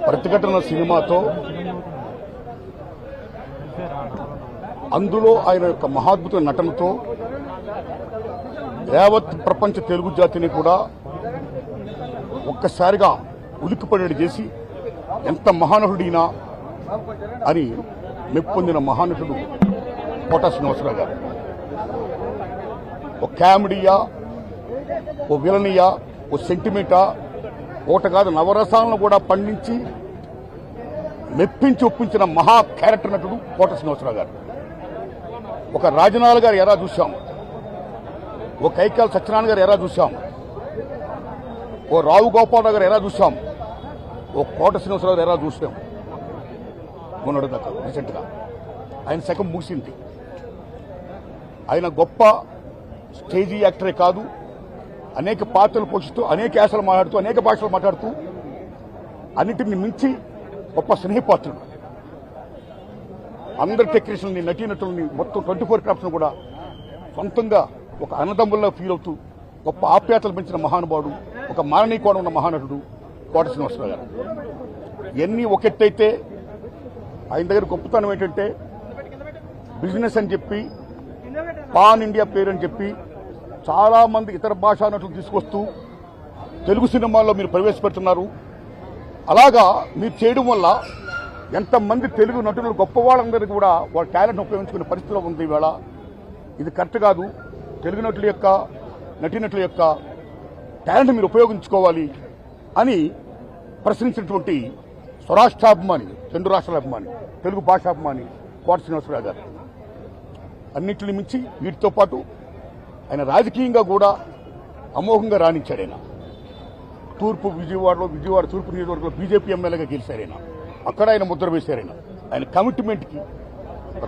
ప్రతిఘటన సినిమాతో అందులో ఆయన యొక్క మహాద్భుత నటనతో యావత్ ప్రపంచ తెలుగు జాతిని కూడా ఒక్కసారిగా ఉలిక్కిపడేది చేసి ఎంత మహానటుడినా అని మెప్పొందిన మహానటుడు కోట శ్రీనివాసరావు గారు. ఓ కామెడీయా, ఓ విలనియా, ఓ సెంటిమెంటా, ఓట కాదు నవరసాలను కూడా పండించి మెప్పించి ఒప్పించిన మహా క్యారెక్టర్ నటుడు కోట శ్రీనివాసరావు గారు. ఒక రాజనాల్ గారు ఎరా చూశాం, ఓ కైకాల సత్యనారాయణ గారు ఎరా చూశాం, ఓ రావు గోపాలరావు గారు ఎరా చూశాం, ఓ కోట శ్రీనివాసరావు ఎరా చూసాం. మొన్నటి దాకా రీసెంట్గా ఆయన శకం ముగిసింది. ఆయన గొప్ప స్టేజీ యాక్టరే కాదు, అనేక పాత్రలు పోషిస్తూ అనేక యాసలు మాట్లాడుతూ అనేక భాషలు మాట్లాడుతూ అన్నిటిని మించి గొప్ప స్నేహపాత్రుడు. అందరి టెక్నీషియన్ని, నటీనటుల్ని మొత్తం 24 క్రాఫ్ట్స్ను కూడా సొంతంగా ఒక అన్నదమ్ముల్లో ఫీల్ అవుతూ గొప్ప ఆప్యాతలు పెంచిన మహానుభావుడు, ఒక మాననీయకోణం ఉన్న మహానటుడు కోట శ్రీనివాసరావు గారు. ఇవన్నీ ఒకెట్టయితే ఆయన దగ్గర గొప్పతనం ఏంటంటే బిజినెస్ అని చెప్పి, పాన్ ఇండియా పేరు అని చెప్పి చాలా మంది ఇతర భాషా నటులు తీసుకొస్తూ తెలుగు సినిమాల్లో మీరు ప్రవేశపెడుతున్నారు. అలాగా మీరు చేయడం వల్ల ఎంతమంది తెలుగు నటులు గొప్ప వాళ్ళందరికీ కూడా వాళ్ళ టాలెంట్ ఉపయోగించుకునే పరిస్థితిలో ఉంది ఇవాళ. ఇది కరెక్ట్ కాదు. తెలుగు నటుల యొక్క, నటీనటుల యొక్క టాలెంట్ మీరు ఉపయోగించుకోవాలి అని ప్రశ్నించినటువంటి స్వరాష్ట్రాభిమాని, రెండు రాష్ట్రాల అభిమాని, తెలుగు భాషాభిమాని కోట శ్రీనివాసరావు గారు. అన్నింటిని మించి వీటితో పాటు ఆయన రాజకీయంగా కూడా అమోఘంగా రాణించాడు. ఆయన విజయవాడ తూర్పు నియోజకవర్గంలో బీజేపీ ఎమ్మెల్యేగా గెలిచారు. ఆయన అక్కడ ఆయన ముద్ర వేశారు. ఆయన కమిట్మెంట్కి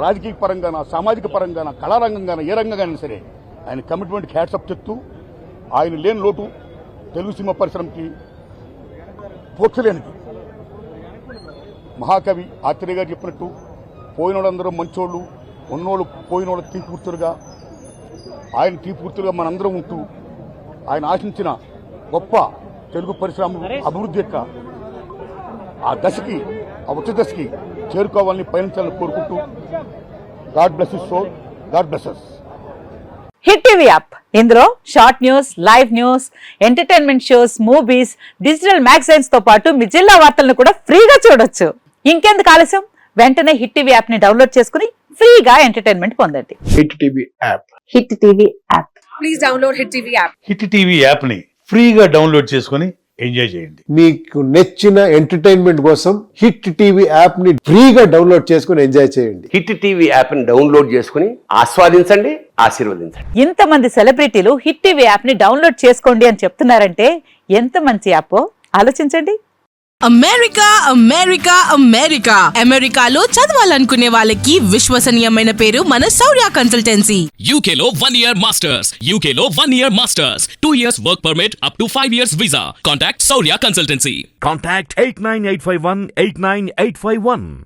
రాజకీయ పరంగాన, సామాజిక పరంగాన, కళారంగంగాన, ఏ రంగంగానైనా సరే ఆయన కమిట్మెంట్కి హ్యాట్సప్ చెప్తూ ఆయన లేని లోటు తెలుగు సినిమా పరిశ్రమకి పోర్చలేనిది. మహాకవి ఆత్రేయ గారు చెప్పినట్టు పోయినోళ్ళందరూ మంచోళ్ళు, ఉన్నోళ్ళు పోయినోళ్ళు తీపూర్తులుగా, ఆయన తీపూర్తులుగా మనందరం ఉంటూ ఆయన ఆశించిన గొప్ప తెలుగు పరిశ్రమ అభివృద్ధి యొక్క ఆ దశకి, ఆ ఉచ్చ దశకి చేరుకోవాలని పయనించాలని కోరుకుంటూ God bless his soul, God bless us. Hit TV app, ఇందులో short news, live news, entertainment shows, movies, digital magazines తో పాటు మీ జిల్లా వార్తలను కూడా ఫ్రీగా చూడొచ్చు. ఇంకెందుకు ఆలస్యం, వెంటనే హిట్ టీవీ యాప్ ని డౌన్లోడ్ చేసుకుని ఫ్రీగా ఎంటర్టైన్మెంట్ పొందండి. Hit TV app, hit TV app, please download hit TV app. Hit TV app ని ఫ్రీగా డౌన్లోడ్ చేసుకుని ఎంజాయ్ చేయండి. మీకు నచ్చిన ఎంటర్టైన్మెంట్ కోసం హిట్ టీవీ యాప్ ని ఫ్రీగా డౌన్లోడ్ చేసుకుని ఎంజాయ్ చేయండి. హిట్ టీవీ యాప్ ని డౌన్లోడ్ చేసుకుని ఆస్వాదించండి, ఆశీర్వదించండి. ఇంతమంది సెలబ్రిటీలు హిట్ టీవీ యాప్ ని డౌన్లోడ్ చేసుకోండి అని చెప్తున్నారంటే ఎంత మంచి యాప్ ఆలోచించండి. అమెరికా అమెరికా అమెరికా అమెరికాలో చదవాలనుకునే వాళ్ళకి విశ్వసనీయమైన పేరు మన శౌర్య కన్సల్టెన్సీ. UK లో 1 year masters, UK లో 1 year masters, 2 years work permit up to 5 years visa. Contact Saurya Consultancy. Contact 89851 89851.